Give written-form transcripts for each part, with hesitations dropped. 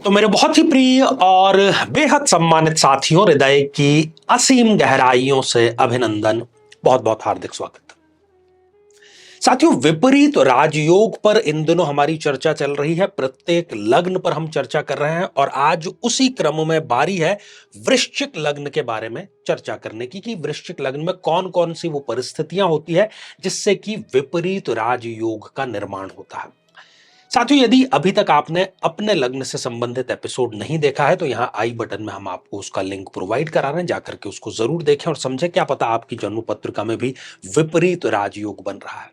तो मेरे बहुत ही प्रिय और बेहद सम्मानित साथियों, हृदय की असीम गहराइयों से अभिनंदन, बहुत बहुत हार्दिक स्वागत। साथियों, विपरीत राजयोग पर इन दिनों हमारी चर्चा चल रही है। प्रत्येक लग्न पर हम चर्चा कर रहे हैं और आज उसी क्रम में बारी है वृश्चिक लग्न के बारे में चर्चा करने की कि वृश्चिक लग्न में कौन कौन सी वो परिस्थितियां होती है जिससे कि विपरीत राजयोग का निर्माण होता है। साथियों, यदि अभी तक आपने अपने लग्न से संबंधित एपिसोड नहीं देखा है तो यहां आई बटन में हम आपको उसका लिंक प्रोवाइड करा रहे हैं, जाकर के उसको जरूर देखें और समझें, क्या पता आपकी जन्म पत्रिका में भी विपरीत राजयोग बन रहा है।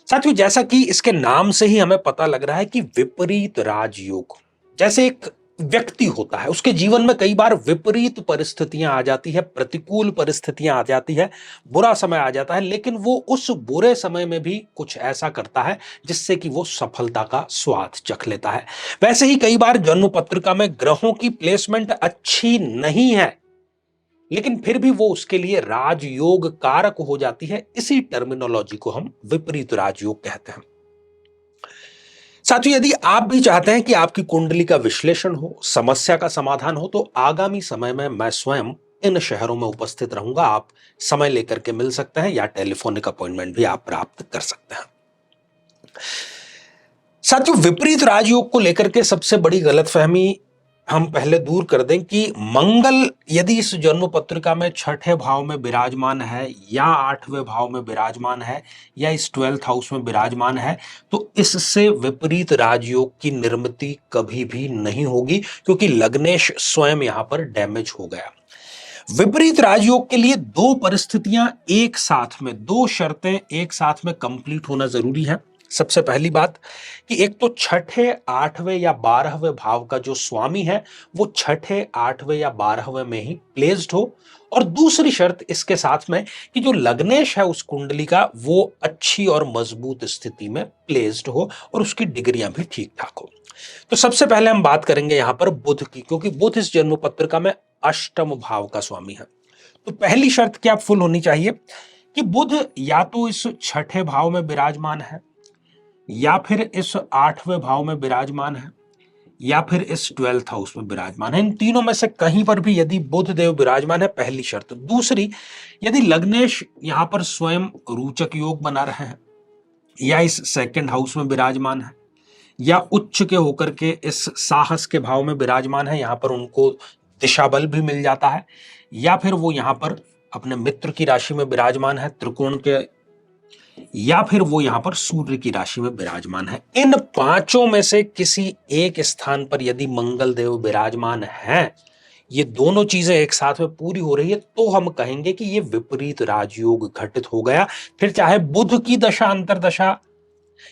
साथियों, जैसा कि इसके नाम से ही हमें पता लग रहा है कि विपरीत राजयोग, जैसे एक व्यक्ति होता है, उसके जीवन में कई बार विपरीत परिस्थितियां आ जाती है, प्रतिकूल परिस्थितियां आ जाती है, बुरा समय आ जाता है, लेकिन वो उस बुरे समय में भी कुछ ऐसा करता है जिससे कि वो सफलता का स्वाद चख लेता है। वैसे ही कई बार जन्म पत्रिका में ग्रहों की प्लेसमेंट अच्छी नहीं है, लेकिन फिर भी वो उसके लिए राजयोग कारक हो जाती है। इसी टर्मिनोलॉजी को हम विपरीत राजयोग कहते हैं। साथियों, यदि आप भी चाहते हैं कि आपकी कुंडली का विश्लेषण हो, समस्या का समाधान हो, तो आगामी समय में मैं स्वयं इन शहरों में उपस्थित रहूंगा। आप समय लेकर के मिल सकते हैं या टेलीफोनिक अपॉइंटमेंट भी आप प्राप्त कर सकते हैं। साथियों, विपरीत राजयोग को लेकर के सबसे बड़ी गलतफहमी हम पहले दूर कर दें कि मंगल यदि इस जन्म पत्रिका में छठे भाव में विराजमान है या आठवें भाव में विराजमान है या इस 12th हाउस में विराजमान है, तो इससे विपरीत राजयोग की निर्मिति कभी भी नहीं होगी, क्योंकि लग्नेश स्वयं यहां पर डैमेज हो गया। विपरीत राजयोग के लिए दो परिस्थितियां एक साथ में, दो शर्तें एक साथ में कंप्लीट होना जरूरी है। सबसे पहली बात कि एक तो छठे, आठवें या 12वें भाव का जो स्वामी है वो छठे, आठवें या 12वें में ही प्लेस्ड हो, और दूसरी शर्त इसके साथ में कि जो लग्नेश है उस कुंडली का वो अच्छी और मजबूत स्थिति में प्लेस्ड हो और उसकी डिग्रियां भी ठीक ठाक हो। तो सबसे पहले हम बात करेंगे यहां पर बुध की, क्योंकि बुध इस जन्म पत्रिका में अष्टम भाव का स्वामी है। तो पहली शर्त क्या फुल होनी चाहिए कि बुध या तो इस छठे भाव में विराजमान है, या फिर इस आठवें भाव में विराजमान है, या फिर इस 12th हाउस में विराजमान है। इन तीनों में से कहीं पर भी यदि बुध देव विराजमान है, पहली शर्त। दूसरी, यदि लग्नेश यहां पर स्वयं रोचक योग बना रहे हैं, या इस सेकंड हाउस में विराजमान है, या उच्च के होकर के इस साहस के भाव में विराजमान है, यहां पर उनको दिशा बल भी मिल जाता है, या फिर वो यहां पर अपने मित्र की राशि में विराजमान है त्रिकोण के, या फिर वो यहां पर सूर्य की राशि में विराजमान है। इन पांचों में से किसी एक स्थान पर यदि मंगल देव विराजमान है, ये दोनों चीजें एक साथ में पूरी हो रही है, तो हम कहेंगे कि ये विपरीत राजयोग घटित हो गया। फिर चाहे बुध की दशा अंतरदशा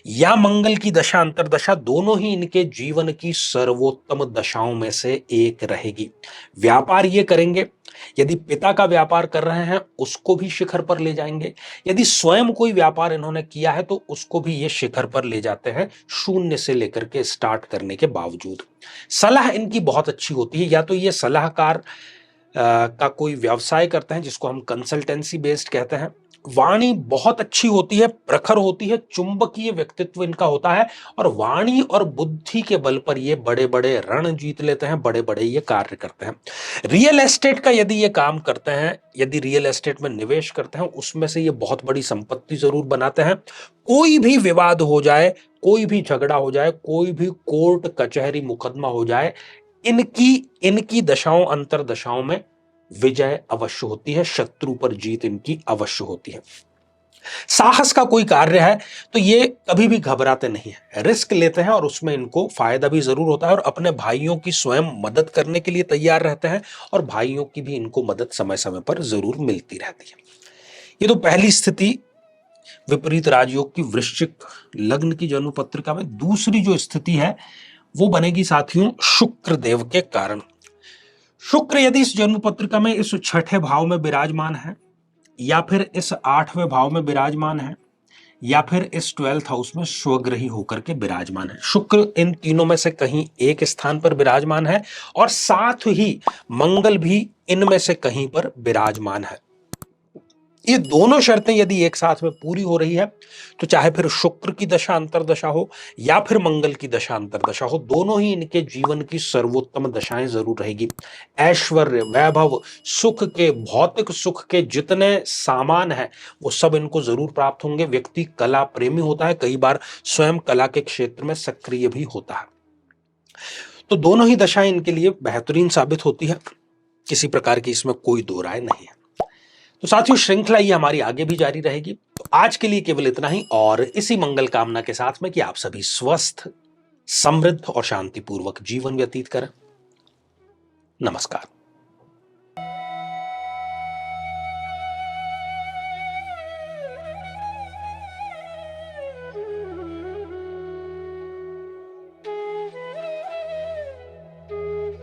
या मंगल की दशा अंतरदशा, दोनों ही इनके जीवन की सर्वोत्तम दशाओं में से एक रहेगी। व्यापार ये करेंगे, यदि पिता का व्यापार कर रहे हैं उसको भी शिखर पर ले जाएंगे, यदि स्वयं कोई व्यापार इन्होंने किया है तो उसको भी ये शिखर पर ले जाते हैं, शून्य से लेकर के स्टार्ट करने के बावजूद। सलाह इनकी बहुत अच्छी होती है, या तो ये सलाहकार का कोई व्यवसाय करते हैं जिसको हम कंसल्टेंसी बेस्ड कहते हैं। वाणी बहुत अच्छी होती है, प्रखर होती है, चुंबकीय व्यक्तित्व इनका होता है, और वाणी और बुद्धि के बल पर ये बड़े बड़े रण जीत लेते हैं, बड़े बड़े ये कार्य करते हैं। रियल एस्टेट का यदि ये काम करते हैं, यदि रियल एस्टेट में निवेश करते हैं, उसमें से ये बहुत बड़ी संपत्ति जरूर बनाते हैं। कोई भी विवाद हो जाए, कोई भी झगड़ा हो जाए, कोई भी कोर्ट कचहरी मुकदमा हो जाए, इनकी इनकी दशाओं अंतरदशाओं में विजय अवश्य होती है, शत्रु पर जीत इनकी अवश्य होती है। साहस का कोई कार्य है तो ये कभी भी घबराते नहीं है, रिस्क लेते हैं और उसमें इनको फायदा भी जरूर होता है, और अपने भाइयों की स्वयं मदद करने के लिए तैयार रहते हैं, और भाइयों की भी इनको मदद समय समय पर जरूर मिलती रहती है। ये तो पहली स्थिति विपरीत राजयोग की वृश्चिक लग्न की जन्म पत्रिका में। दूसरी जो स्थिति है वो बनेगी साथियों शुक्र देव के कारण। शुक्र यदि इस जन्म पत्रिका में इस छठे भाव में विराजमान है, या फिर इस आठवें भाव में विराजमान है, या फिर इस 12th हाउस में स्वग्रही होकर के विराजमान है, शुक्र इन तीनों में से कहीं एक स्थान पर विराजमान है, और साथ ही मंगल भी इनमें से कहीं पर विराजमान है, ये दोनों शर्तें यदि एक साथ में पूरी हो रही है तो चाहे फिर शुक्र की दशा अंतर्दशा हो या फिर मंगल की दशा अंतर्दशा हो, दोनों ही इनके जीवन की सर्वोत्तम दशाएं जरूर रहेगी। ऐश्वर्य, वैभव, सुख के, भौतिक सुख के जितने सामान है वो सब इनको जरूर प्राप्त होंगे। व्यक्ति कला प्रेमी होता है, कई बार स्वयं कला के क्षेत्र में सक्रिय भी होता है। तो दोनों ही दशाएं इनके लिए बेहतरीन साबित होती है, किसी प्रकार की इसमें कोई दो राय नहीं है। तो साथियों, श्रृंखला ये हमारी आगे भी जारी रहेगी। तो आज के लिए केवल इतना ही, और इसी मंगल कामना के साथ में कि आप सभी स्वस्थ, समृद्ध और शांतिपूर्वक जीवन व्यतीत करें। नमस्कार।